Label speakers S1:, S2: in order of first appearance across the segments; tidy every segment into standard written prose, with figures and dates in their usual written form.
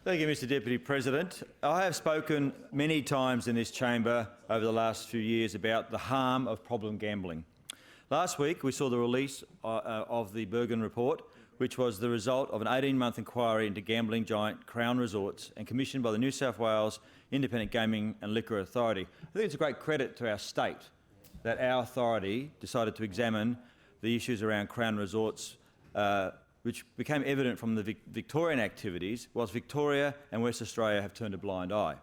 S1: Thank you, Mr Deputy President. I have spoken many times in this chamber over the last few years about the harm of problem gambling. Last week we saw the release of the Bergen report, which was the result of an 18-month inquiry into gambling giant Crown Resorts and commissioned by the New South Wales Independent Gaming and Liquor Authority. I think it's a great credit to our state that our authority decided to examine the issues around Crown Resorts, which became evident from the Victorian activities, whilst Victoria and West Australia have turned a blind eye.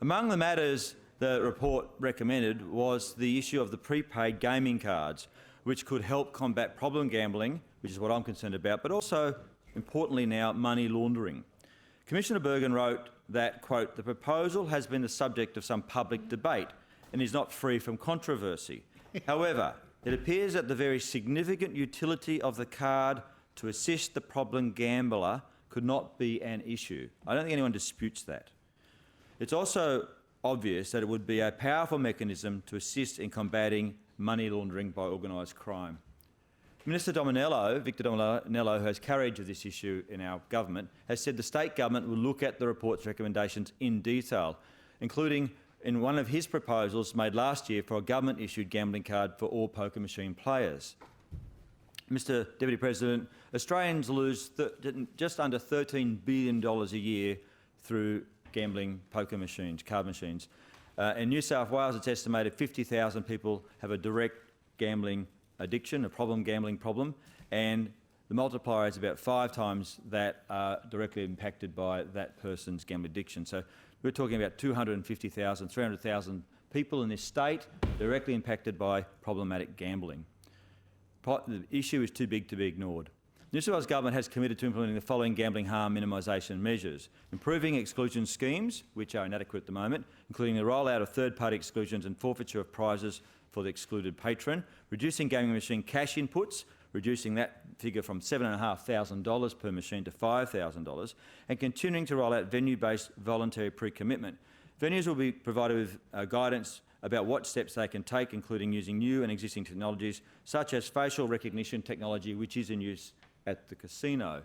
S1: Among the matters the report recommended was the issue of the prepaid gaming cards, which could help combat problem gambling, which is what I'm concerned about, but also, importantly now, money laundering. Commissioner Bergen wrote that, quote, "The proposal has been the subject of some public debate and is not free from controversy. However, it appears that the very significant utility of the card to assist the problem gambler could not be an issue." I don't think anyone disputes that. It's also obvious that it would be a powerful mechanism to assist in combating money laundering by organised crime. Victor Dominello, who has carriage of this issue in our government, has said the state government will look at the report's recommendations in detail, including in one of his proposals made last year for a government-issued gambling card for all poker machine players. Mr Deputy President, Australians lose just under $13 billion a year through gambling poker machines, card machines. In New South Wales, it's estimated 50,000 people have a direct gambling addiction, a gambling problem, and the multiplier is about 5 times that are directly impacted by that person's gambling addiction. So we're talking about 250,000, 300,000 people in this state directly impacted by problematic gambling. The issue is too big to be ignored. New South Wales Government has committed to implementing the following gambling harm minimisation measures: improving exclusion schemes, which are inadequate at the moment, including the rollout of third-party exclusions and forfeiture of prizes for the excluded patron; reducing gaming machine cash inputs, reducing that figure from $7,500 per machine to $5,000, and continuing to roll out venue-based voluntary pre-commitment. Venues will be provided with guidance about what steps they can take, including using new and existing technologies, such as facial recognition technology, which is in use at the casino.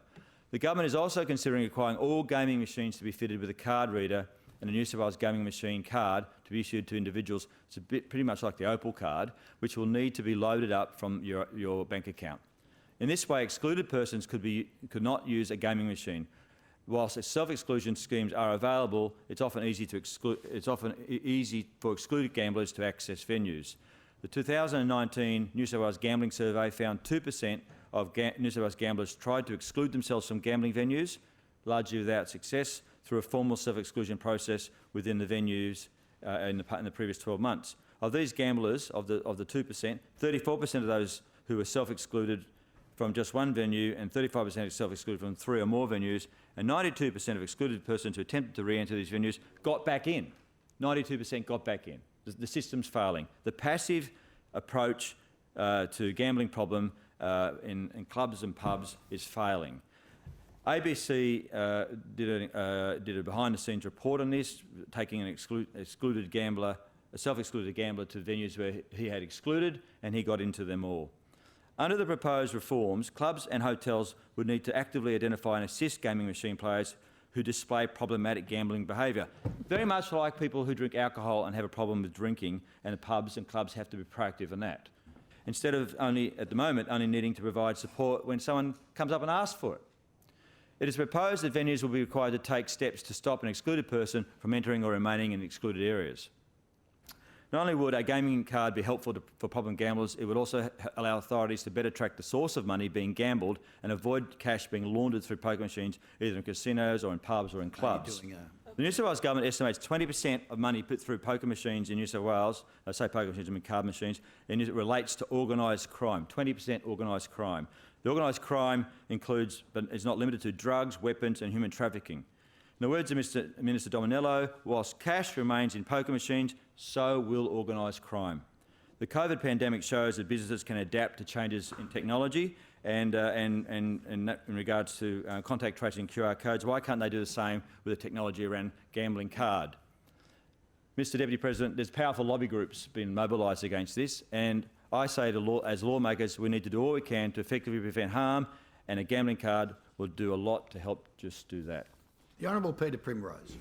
S1: The government is also considering requiring all gaming machines to be fitted with a card reader and a New South Wales gaming machine card to be issued to individuals. It's pretty much like the Opal card, which will need to be loaded up from your bank account. In this way, excluded persons could not use a gaming machine. Whilst self-exclusion schemes are available, it's often easy for excluded gamblers to access venues. The 2019 New South Wales Gambling Survey found 2% of New South Wales gamblers tried to exclude themselves from gambling venues, largely without success, through a formal self-exclusion process within the venues in the previous 12 months. Of these gamblers, of the 2%, 34% of those who were self-excluded from just one venue and 35% self-excluded from 3 or more venues, and 92% of excluded persons who attempted to re-enter these venues got back in. 92% got back in. The system's failing. The passive approach to gambling problem in clubs and pubs is failing. ABC did a behind-the-scenes report on this, taking an excluded gambler, a self-excluded gambler to venues where he had excluded, and he got into them all. Under the proposed reforms, clubs and hotels would need to actively identify and assist gaming machine players who display problematic gambling behaviour. Very much like people who drink alcohol and have a problem with drinking, and the pubs and clubs have to be proactive in that, instead of at the moment, only needing to provide support when someone comes up and asks for it. It is proposed that venues will be required to take steps to stop an excluded person from entering or remaining in excluded areas. Not only would a gaming card be helpful for problem gamblers, it would also allow authorities to better track the source of money being gambled and avoid cash being laundered through poker machines, either in casinos or in pubs or in clubs. The New South Wales Government estimates 20% of money put through poker machines in New South Wales, I say poker machines, I mean card machines, and it relates to organised crime, 20% organised crime. The organised crime includes, but is not limited to, drugs, weapons and human trafficking. In the words of Minister Dominello, whilst cash remains in poker machines, so will organised crime. The COVID pandemic shows that businesses can adapt to changes in technology and in regards to contact tracing QR codes. Why can't they do the same with the technology around gambling card? Mr Deputy President, there's powerful lobby groups been mobilised against this, and I say as lawmakers, we need to do all we can to effectively prevent harm, and a gambling card will do a lot to help just do that.
S2: The Honourable Peter Primrose.